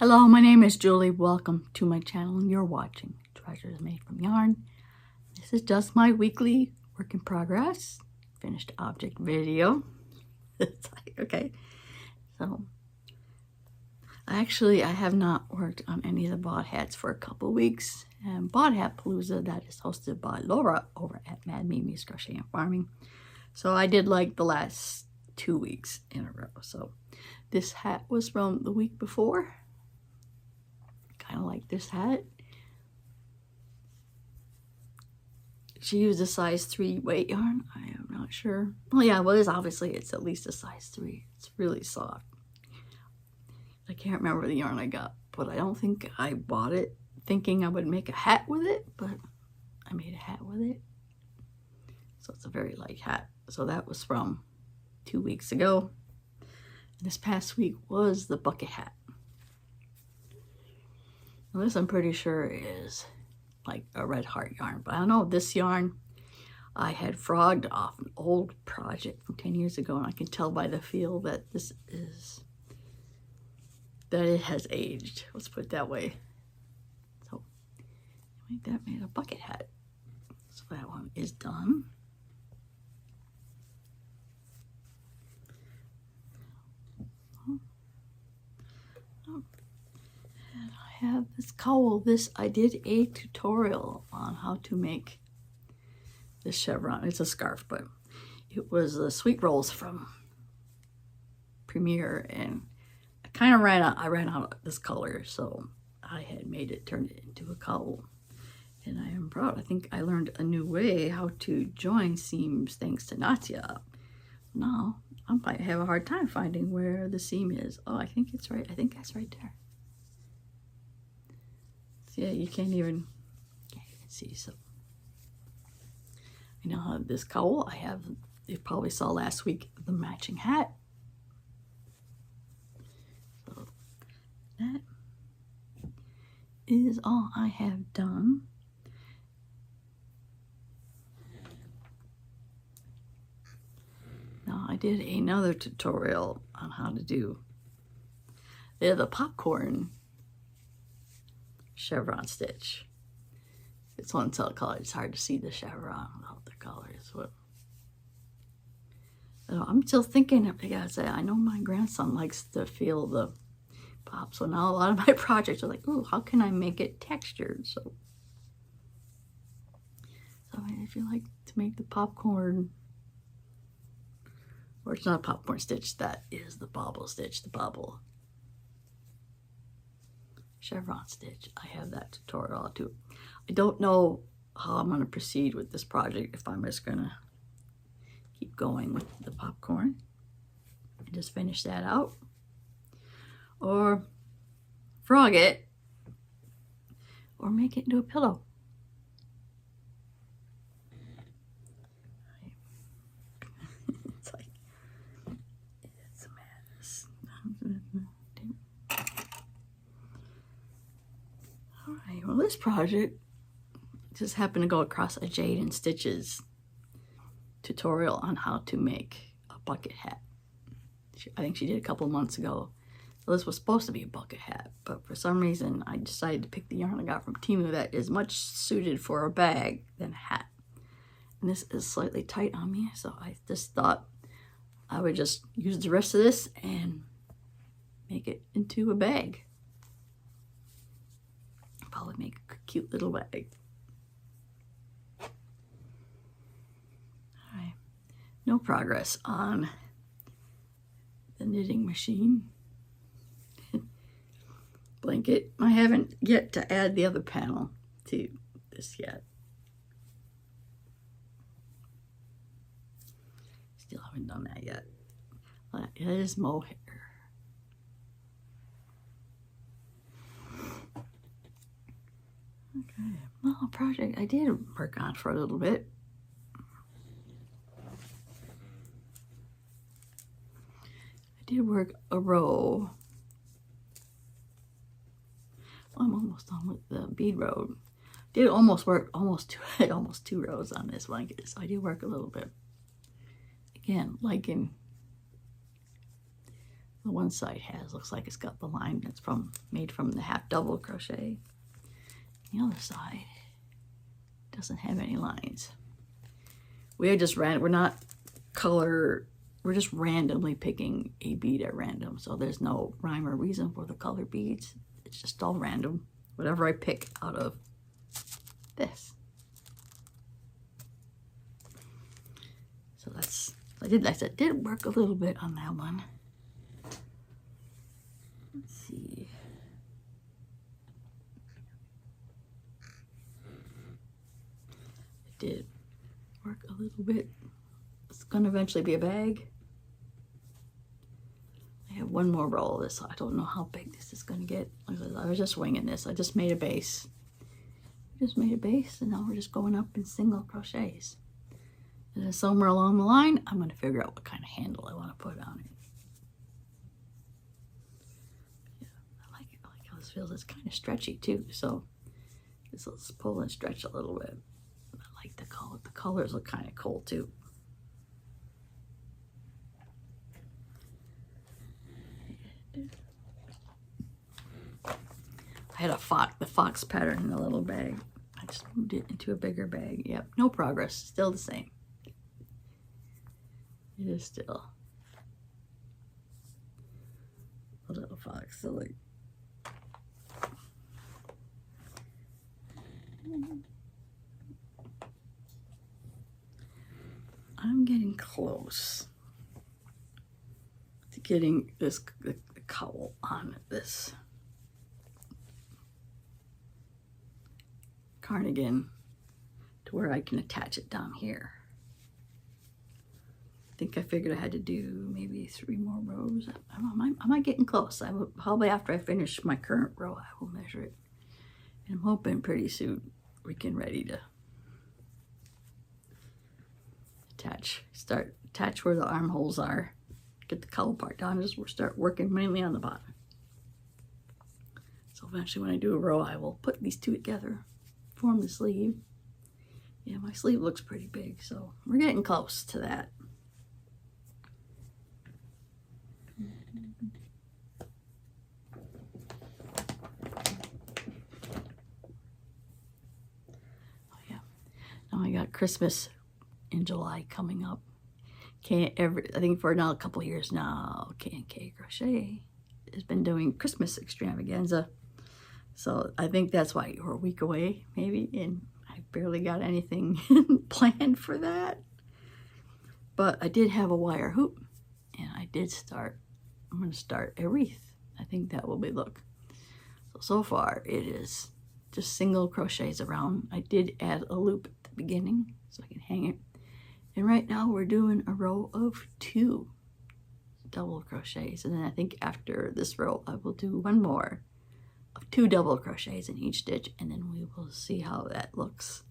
Hello, my name is Julie. Welcome to my channel. You're watching Treasures Made from Yarn. This is just my weekly work in progress, finished object video. Okay, so I have not worked on any of the bod hats for a couple weeks. And Bod Hat Palooza, that is hosted by Laura over at Mad Mimi's Crochet and Farming. So I did like the last 2 weeks in a row. So this hat was from the week before. Kind of like this hat. She used a size 3 weight yarn. I am not sure. Well, yeah, well, it's at least a size 3. It's really soft. I can't remember the yarn I got, but I don't think I bought it thinking I would make a hat with it, but I made a hat with it. So it's a very light hat. So that was from 2 weeks ago. This past week was the bucket hat. Now this I'm pretty sure is like a red heart yarn, but I don't know, this yarn I had frogged off an old project from 10 years ago, and I can tell by the feel that it has aged. Let's put it that way. So I think that made a bucket hat. So that one is done. And I have this cowl. I did a tutorial on how to make this chevron. It's a scarf, but it was the sweet rolls from Premier, and I kind of ran out of this color, so I had turned it into a cowl. And I am proud. I think I learned a new way how to join seams thanks to Natia. Now I might have a hard time finding where the seam is. Oh, I think it's right. I think that's right there. So yeah, you can't even see. So I now have this cowl. You probably saw last week the matching hat. So that is all I have done. Now I did another tutorial on how to do the popcorn chevron stitch. It's one color. It's hard to see the chevron without the colors. But I'm still thinking. I know my grandson likes to feel the pop, so now a lot of my projects are like, "Ooh, how can I make it textured?" So if you like to make the popcorn, or it's not a popcorn stitch, that is the bobble stitch, the bobble chevron stitch. I have that tutorial too. I don't know how I'm going to proceed with this project, if I'm just going to keep going with the popcorn and just finish that out, or frog it, or make it into a pillow. It's like, it's a madness. Alright, well, this project just happened to go across a Jade and Stitches tutorial on how to make a bucket hat. I think she did a couple months ago. So this was supposed to be a bucket hat, but for some reason I decided to pick the yarn I got from Temu that is much suited for a bag than a hat. And this is slightly tight on me, so I just thought I would just use the rest of this and make it into a bag. Probably make a cute little bag. Alright, no progress on the knitting machine. Blanket. I haven't yet to add the other panel to this yet. Still haven't done that yet. It is mohair. Okay, well, a project I did work on for a little bit. I did work a row. Well, I'm almost done with the bead row. Did almost work almost two rows on this blanket, so I did work a little bit. Again, liking The one side looks like it's got the line that's made from the half double crochet. The other side doesn't have any lines. We're just randomly picking a bead at random, so there's no rhyme or reason for the color beads. It's just all random, whatever I pick out of this. So I did work a little bit on that one. Let's see. I did work a little bit. It's gonna eventually be a bag. I have one more roll of this, so I don't know how big this is gonna get. I was just winging this. I just made a base. And now we're just going up in single crochets. And then somewhere along the line, I'm gonna figure out what kind of handle I want to put on it. Yeah, I like how this feels. It's kind of stretchy too, so let's pull and stretch a little bit. I like the color. The colors look kind of cool too. I had the fox pattern in a little bag. I just moved it into a bigger bag. Yep, no progress. Still the same. It is still a little fox silly. I'm getting close to getting the cowl on this cardigan to where I can attach it down here. I think I figured I had to do maybe 3 more rows. I don't know, I might getting close. I will probably, after I finish my current row, I will measure it. And I'm hoping pretty soon we can ready to attach where the armholes are, get the collar part down, just start working mainly on the bottom. So eventually when I do a row, I will put these two together, form the sleeve. Yeah, my sleeve looks pretty big, so we're getting close to that. Oh yeah, now I got Christmas in July coming up. I think for now a couple of years now, K&K Crochet has been doing Christmas extravaganza. So I think that's why you're a week away, maybe, and I barely got anything planned for that. But I did have a wire hoop, and I'm going to start a wreath. I think that will be look. So far it is just single crochets around. I did add a loop at the beginning so I can hang it. And right now we're doing a row of 2 double crochets. And then I think after this row, I will do one more of 2 double crochets in each stitch. And then we will see how that looks.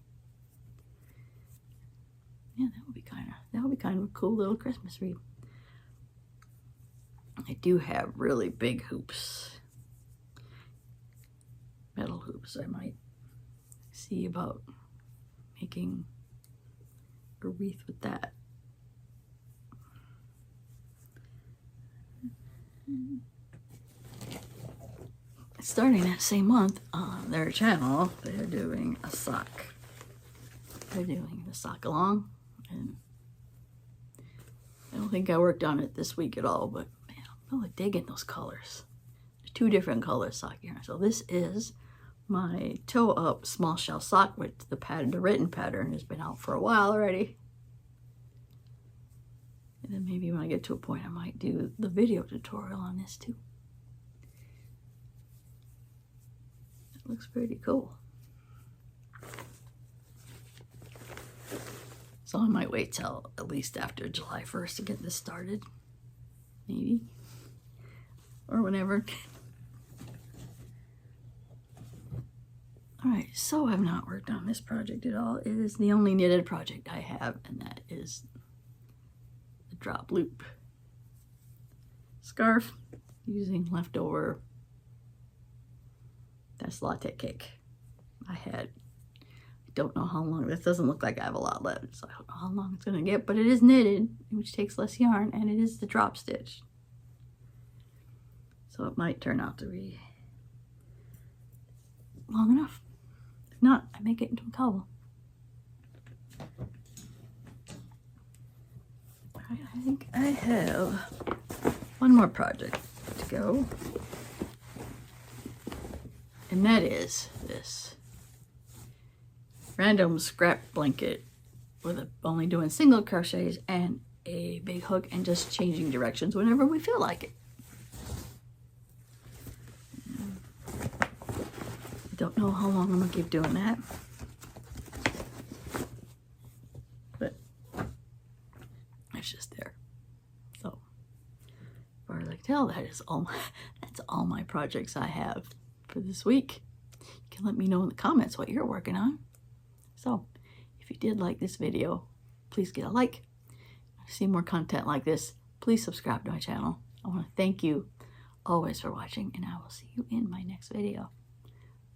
Yeah, that would be kind of a cool little Christmas wreath. I do have really big hoops, metal hoops. I might see about making a wreath with that. Starting that same month on their channel, they're doing a sock. They're doing the sock along, and I don't think I worked on it this week at all, but man, I'm really digging those colors. There's 2 different colors sock yarn. So this is my toe up small shell sock with the written pattern has been out for a while already. And then maybe when I get to a point, I might do the video tutorial on this too. It looks pretty cool. So I might wait till at least after July 1st to get this started. Maybe. Or whenever. Alright, so I've not worked on this project at all. It is the only knitted project I have, and that is the drop loop scarf using leftover that's latte cake. I don't know how long. This doesn't look like I have a lot left, so I don't know how long it's going to get, but it is knitted, which takes less yarn, and it is the drop stitch. So it might turn out to be long enough. If not, I make it into a cowl. Alright, I think I have one more project to go. And that is this random scrap blanket with only doing single crochets and a big hook and just changing directions whenever we feel like it. I don't know how long I'm going to keep doing that. But it's just there. So, as far as I can tell, that's all my projects I have for this week. You can let me know in the comments what you're working on. So, if you did like this video, please get a like. If you see more content like this, please subscribe to my channel. I want to thank you always for watching, and I will see you in my next video.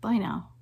Bye now.